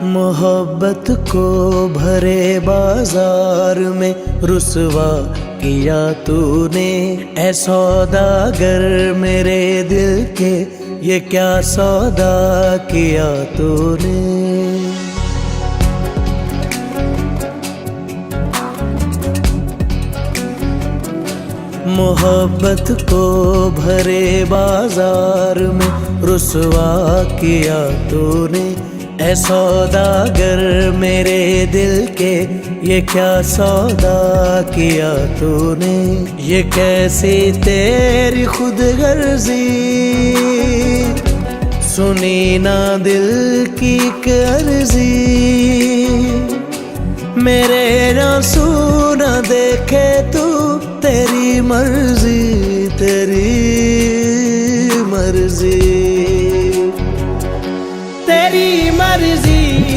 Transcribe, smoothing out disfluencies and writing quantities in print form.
मोहब्बत को भरे बाजार में रुसवा किया तूने, ऐ सौदागर मेरे दिल के ये क्या सौदा किया तूने। मोहब्बत को भरे बाजार में रुसवा किया तूने, ऐ सौदागर मेरे दिल के ये क्या सौदा किया तूने। ये कैसी तेरी खुदगर्जी, सुनी ना दिल की अर्जी। मेरे आंसू न देखे तू, तेरी मर्जी तेरी